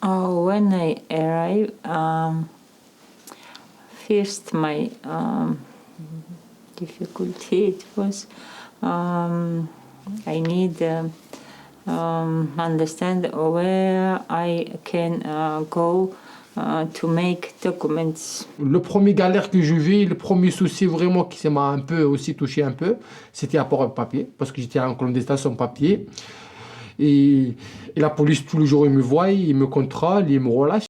When I arrived, first my difficulty it was I need understand where I can go to make documents. Le premier galère que je vis, le premier souci vraiment qui m'a un peu aussi touché un peu, c'était à rapport au papier, parce que j'étais en clandestin sans papier. Et la police, tous les jours, ils me voient, ils me contrôlent, ils me relâchent.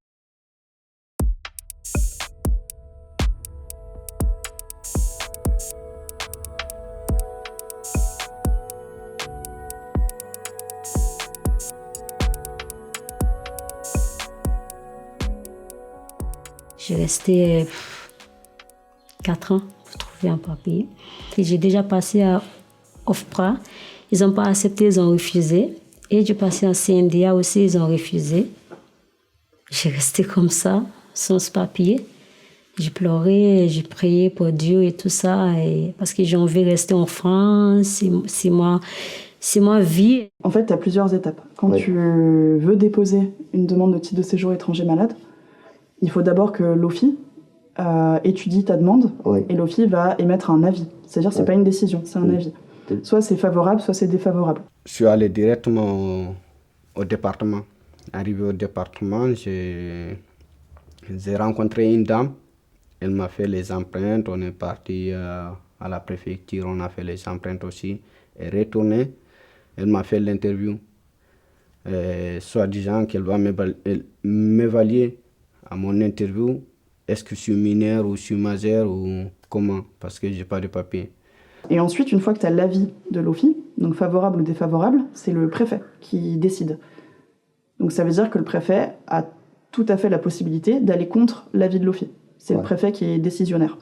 J'ai resté 4 ans pour trouver un papier. Et j'ai déjà passé à OFPRA. Ils n'ont pas accepté, ils ont refusé. Et j'ai passé à CNDA aussi, ils ont refusé. J'ai resté comme ça, sans ce papier. J'ai pleuré, j'ai prié pour Dieu et tout ça. Parce que j'ai envie de rester en France, c'est ma vie. En fait, tu as plusieurs étapes. Quand tu veux déposer une demande de titre de séjour étranger malade, il faut d'abord que l'OFII étudie ta demande et l'OFII va émettre un avis. C'est-à-dire que ce n'est pas une décision, c'est un avis. Soit c'est favorable, soit c'est défavorable. Je suis allé directement au département. Arrivé au département, j'ai rencontré une dame. Elle m'a fait les empreintes. On est parti à la préfecture, on a fait les empreintes aussi. Et retourné, elle m'a fait l'interview. Soi-disant qu'elle va m'évaluer à mon interview. Est-ce que je suis mineur ou je suis majeur ou comment? Parce que je n'ai pas de papier. Et ensuite, une fois que tu as l'avis de l'OFII, donc favorable ou défavorable, c'est le préfet qui décide. Donc ça veut dire que le préfet a tout à fait la possibilité d'aller contre l'avis de l'OFII. C'est le préfet qui est décisionnaire.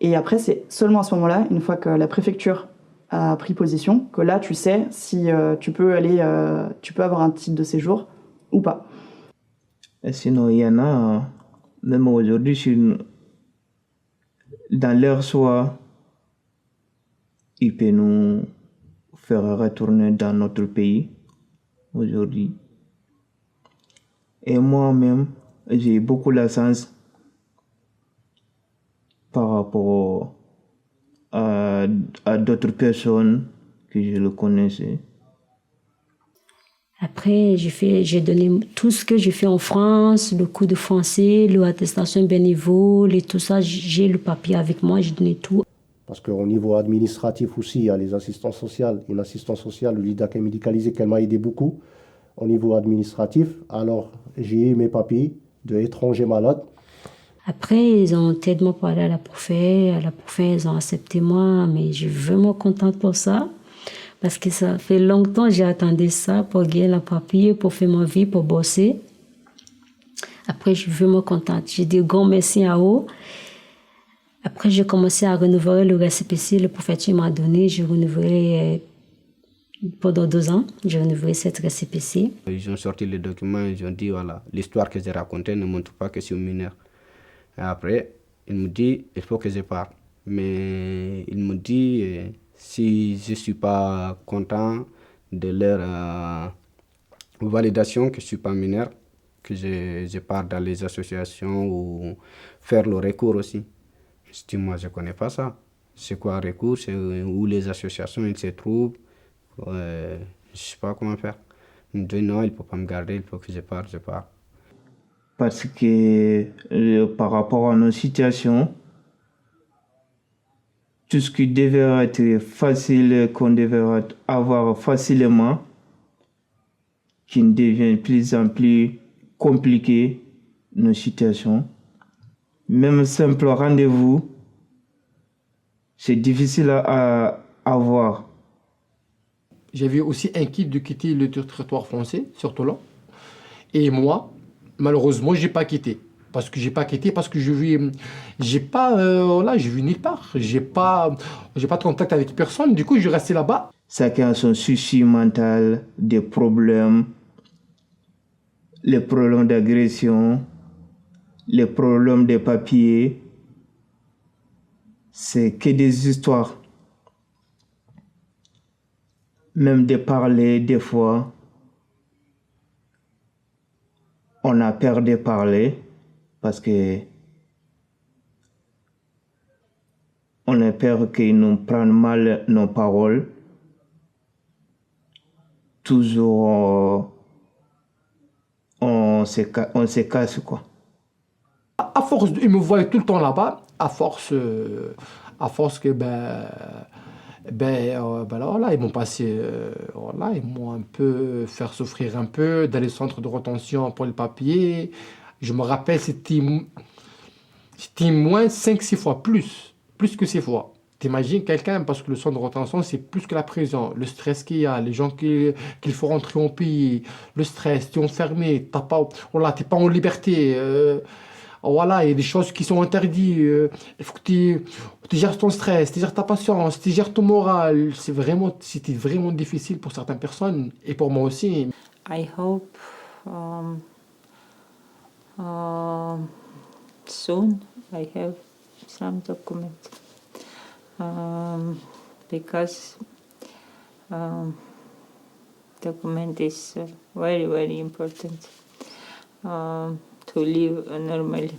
Et après, c'est seulement à ce moment-là, une fois que la préfecture a pris position, que là, tu sais si tu peux avoir un titre de séjour ou pas. Et sinon, il y en a, même aujourd'hui, dans leur choix, ils peuvent nous faire retourner dans notre pays aujourd'hui. Et moi-même, j'ai beaucoup la chance par rapport à d'autres personnes que je le connaissais. Après, j'ai donné tout ce que j'ai fait en France, le cours de français, l'attestation bénévole et tout ça. J'ai le papier avec moi, j'ai donné tout. Parce qu'au niveau administratif aussi, il y a les assistants sociaux. Une assistante sociale, le LIDAC est médicalisé, qu'elle m'a aidé beaucoup. Au niveau administratif, alors j'ai eu mes papiers d'étranger malade. Après, ils ont tellement parlé à la préfète. À la préfète, ils ont accepté moi, mais je suis vraiment contente pour ça. Parce que ça fait longtemps que j'ai attendu ça pour gagner le papier, pour faire ma vie, pour bosser. Après, je suis vraiment contente. J'ai dit grand merci à eux. Après, j'ai commencé à renouveler le récépissé. Le préfet m'a donné. J'ai renouvelé pendant 2 ans. J'ai renouvelé cette récépissé. Ils ont sorti les documents. Ils ont dit, voilà, l'histoire que j'ai racontée ne montre pas que je suis mineur. Et après, il me dit, il faut que je parte. Mais il me dit, si je ne suis pas content de leur validation que je ne suis pas mineur, que je pars dans les associations ou faire le recours aussi. Je dis, moi, je ne connais pas ça. C'est quoi un recours? C'est où les associations ils se trouvent. Je ne sais pas comment faire. Il me dit, non, il ne peut pas me garder, il faut que je parte, je pars. Parce que par rapport à nos situations, tout ce qui devait être facile, qu'on devait avoir facilement, qui devient de plus en plus compliqué, nos situations. Même simple rendez-vous, c'est difficile à avoir. J'avais aussi inquiet de quitter le territoire français, surtout là. Et moi, malheureusement, j'ai pas quitté. Parce que je vis nulle part. J'ai pas de contact avec personne. Du coup, je restais là-bas. Chacun a son souci mental, des problèmes, les problèmes d'agression, les problèmes des papiers. C'est que des histoires. Même de parler des fois, on a peur de parler parce que on a peur qu'ils nous prennent mal nos paroles. Toujours, on se casse, quoi. À force, ils me voyaient tout le temps là-bas, à force que, voilà, ils m'ont passé, voilà, ils m'ont un peu fait souffrir un peu dans les centres de rétention pour les papiers. Je me rappelle, c'était moins 5-6 fois plus que 6 fois. T'imagines quelqu'un, parce que le centre de rétention, c'est plus que la prison. Le stress qu'il y a, les gens qu'il faut rentrer au pays, le stress, tu es enfermé, voilà, t'es pas en liberté. Voilà, il y a des choses qui sont interdites. Il faut que tu gères ton stress, tu gères ta patience, tu gères ton moral. C'était vraiment difficile pour certaines personnes et pour moi aussi. I hope soon I have some documents because document is very, very important to live normally.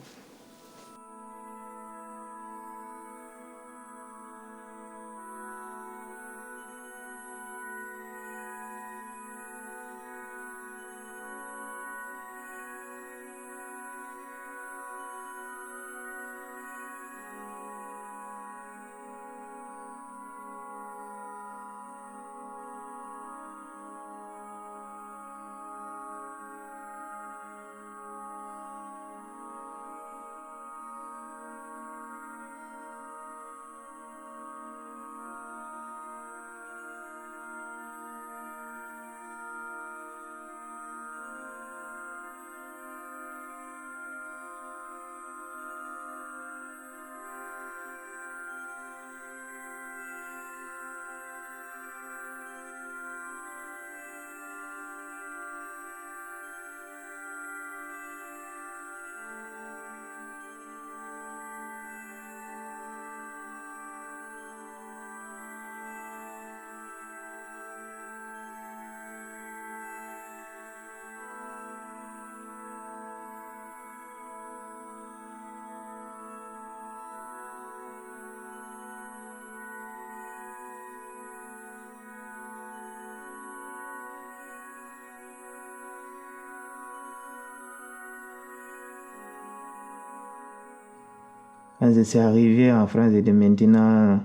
Quand je suis arrivé en France, et maintenant,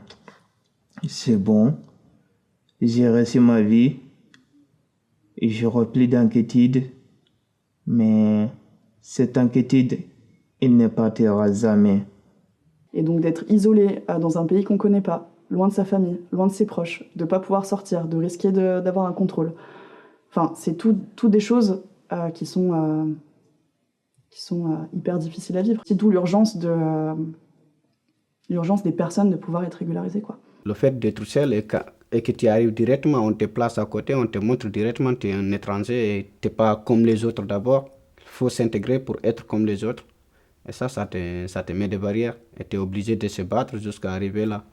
c'est bon. J'ai reçu ma vie. Et je replie d'inquiétude. Mais cette inquiétude, il ne partira jamais. Et donc d'être isolé dans un pays qu'on ne connaît pas, loin de sa famille, loin de ses proches, de ne pas pouvoir sortir, de risquer d'avoir un contrôle. Enfin, c'est tout des choses qui sont hyper difficiles à vivre. C'est d'où l'urgence des personnes de pouvoir être régularisées, quoi. Le fait d'être seul et que tu arrives directement, on te place à côté, on te montre directement que tu es un étranger et tu n'es pas comme les autres d'abord. Il faut s'intégrer pour être comme les autres. Et ça te met des barrières. Et tu es obligé de se battre jusqu'à arriver là.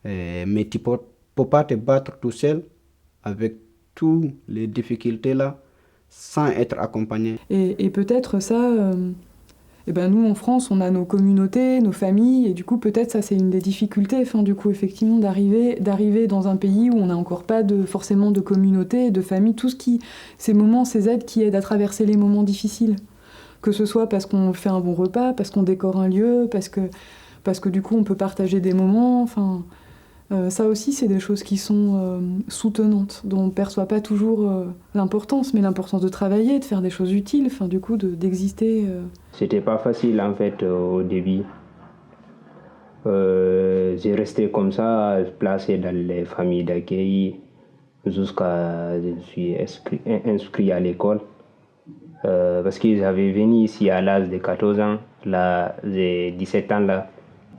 Mais tu ne peux pas te battre tout seul avec toutes les difficultés là, sans être accompagné. Et peut-être ça, nous en France, on a nos communautés, nos familles, et du coup peut-être ça c'est une des difficultés, effectivement d'arriver dans un pays où on n'a encore pas forcément de communauté, de famille, ces moments, ces aides qui aident à traverser les moments difficiles. Que ce soit parce qu'on fait un bon repas, parce qu'on décore un lieu, parce que du coup on peut partager des moments, ça aussi, c'est des choses qui sont soutenantes, dont on ne perçoit pas toujours l'importance, mais l'importance de travailler, de faire des choses utiles, d'exister. C'était pas facile en fait au début. J'ai resté comme ça, placé dans les familles d'accueil, jusqu'à je suis inscrit à l'école. Parce que j'avais venu ici à l'âge de 14 ans, là j'ai 17 ans là.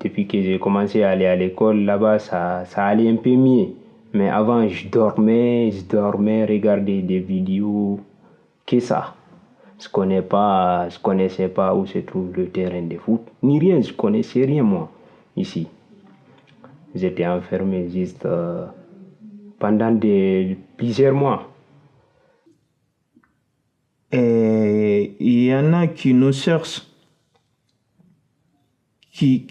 Depuis que j'ai commencé à aller à l'école, là-bas, ça allait un peu mieux. Mais avant, je dormais, regardais des vidéos, que ça. Je connaissais pas où se trouve le terrain de foot, ni rien, je connaissais rien moi, ici. J'étais enfermé juste pendant plusieurs mois. Et il y a qui nous cherche, qui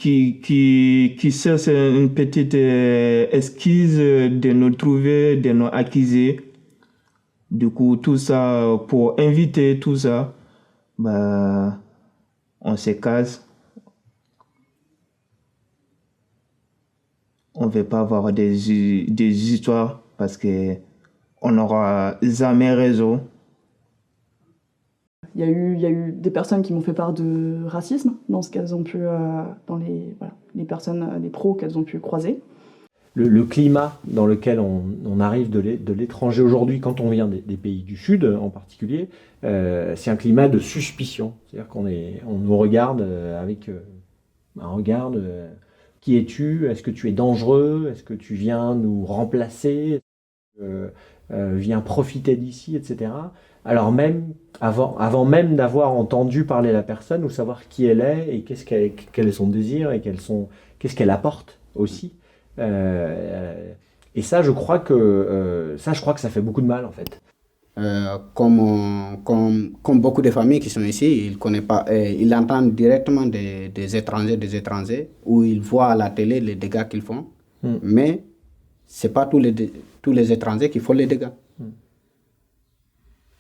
cherche une petite esquisse de nous trouver, de nous accuser. Du coup, tout ça, pour inviter tout ça, bah, on se casse. On ne veut pas avoir des histoires parce qu'on n'aura jamais raison. Il y a eu des personnes qui m'ont fait part de racisme dans ce qu'elles ont pu, dans les personnes, les pros qu'elles ont pu croiser. Le climat dans lequel on arrive de l'étranger aujourd'hui, quand on vient des pays du Sud en particulier, c'est un climat de suspicion. C'est-à-dire qu'on nous regarde avec un regard de qui es-tu? Est-ce que tu es dangereux? Est-ce que tu viens nous remplacer? Viens profiter d'ici, etc. Alors même, avant même d'avoir entendu parler la personne ou savoir qui elle est et quel est son désir et qu'est-ce qu'elle apporte aussi. Et ça, je crois que ça fait beaucoup de mal en fait. Comme beaucoup de familles qui sont ici, ils entendent directement des étrangers, où ils voient à la télé les dégâts qu'ils font, mais ce n'est pas tous les étrangers qui font les dégâts.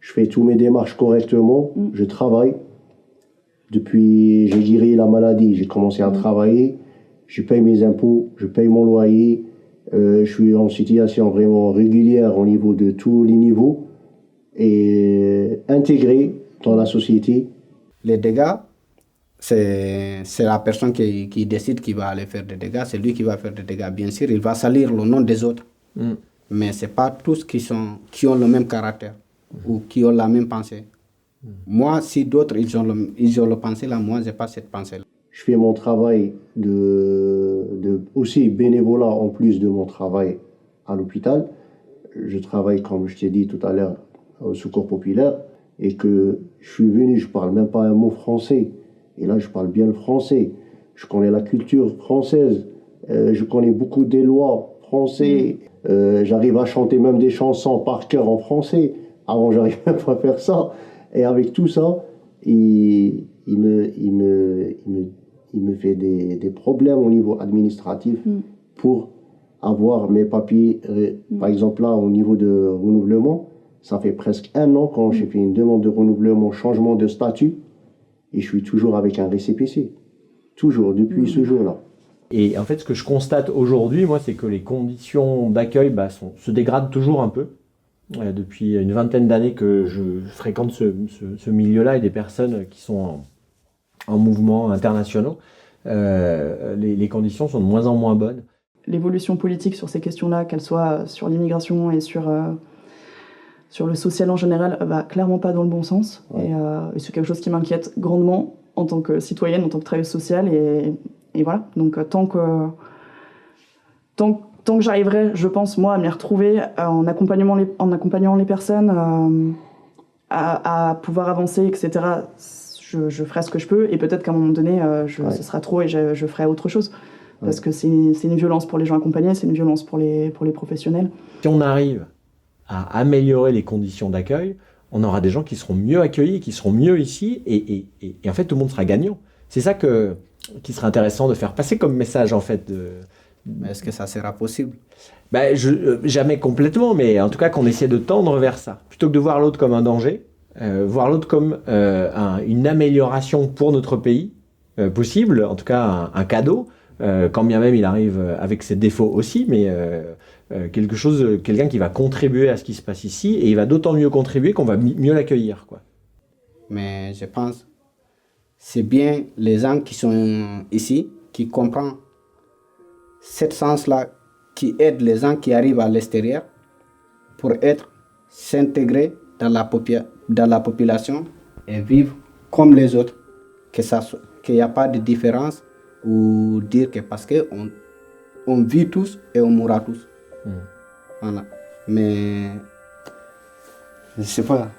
Je fais tous mes démarches correctement, je travaille. Depuis, j'ai guéri la maladie, j'ai commencé à travailler, je paye mes impôts, je paye mon loyer, je suis en situation vraiment régulière au niveau de tous les niveaux et intégré dans la société. Les dégâts, c'est la personne qui décide qu'il va aller faire des dégâts, c'est lui qui va faire des dégâts. Bien sûr, il va salir le nom des autres, mais ce n'est pas tous qui ont le même caractère ou qui ont la même pensée. Moi, si d'autres ils ont le pensée là, moi, je n'ai pas cette pensée-là. Je fais mon travail aussi bénévolat en plus de mon travail à l'hôpital. Je travaille, comme je t'ai dit tout à l'heure, au Secours populaire, et que je suis venu, je parle même pas un mot français, et là je parle bien le français, je connais la culture française, je connais beaucoup des lois françaises, j'arrive à chanter même des chansons par cœur en français, avant j'arrivais même pas à faire ça, et avec tout ça, il me fait des problèmes au niveau administratif pour avoir mes papiers, par exemple là au niveau de renouvellement. Ça fait presque 1 an quand j'ai fait une demande de renouvellement, changement de statut, et je suis toujours avec un récépissé. Toujours, depuis ce jour-là. Et en fait, ce que je constate aujourd'hui, moi, c'est que les conditions d'accueil se dégradent toujours un peu. Depuis une vingtaine d'années que je fréquente ce milieu-là et des personnes qui sont en mouvement internationaux, les conditions sont de moins en moins bonnes. L'évolution politique sur ces questions-là, qu'elle soit sur l'immigration et sur le social en général, va clairement pas dans le bon sens. Ouais. Et c'est quelque chose qui m'inquiète grandement en tant que citoyenne, en tant que travailleuse sociale. Et voilà. Donc tant que j'arriverai, je pense, moi, à m'y retrouver en accompagnant les personnes à pouvoir avancer, etc., je ferai ce que je peux. Et peut-être qu'à un moment donné, ce sera trop et je ferai autre chose. Parce que c'est une violence pour les gens accompagnés, c'est une violence pour les professionnels. Si on arrive à améliorer les conditions d'accueil, on aura des gens qui seront mieux accueillis, qui seront mieux ici, et en fait tout le monde sera gagnant. C'est ça qui serait intéressant de faire passer comme message en fait. Mais est-ce que ça sera possible? Jamais complètement, mais en tout cas qu'on essaie de tendre vers ça. Plutôt que de voir l'autre comme un danger, voir l'autre comme une amélioration pour notre pays, possible, en tout cas un cadeau, quand bien même il arrive avec ses défauts aussi, mais quelqu'un qui va contribuer à ce qui se passe ici, et il va d'autant mieux contribuer qu'on va mieux l'accueillir, quoi. Mais je pense c'est bien les gens qui sont ici, qui comprennent ce sens-là, qui aident les gens qui arrivent à l'extérieur pour s'intégrer dans la population et vivre comme les autres, qu'il n'y a pas de différence ou dire que parce qu'on vit tous et on mourra tous. Voilà. Mais je ne sais pas.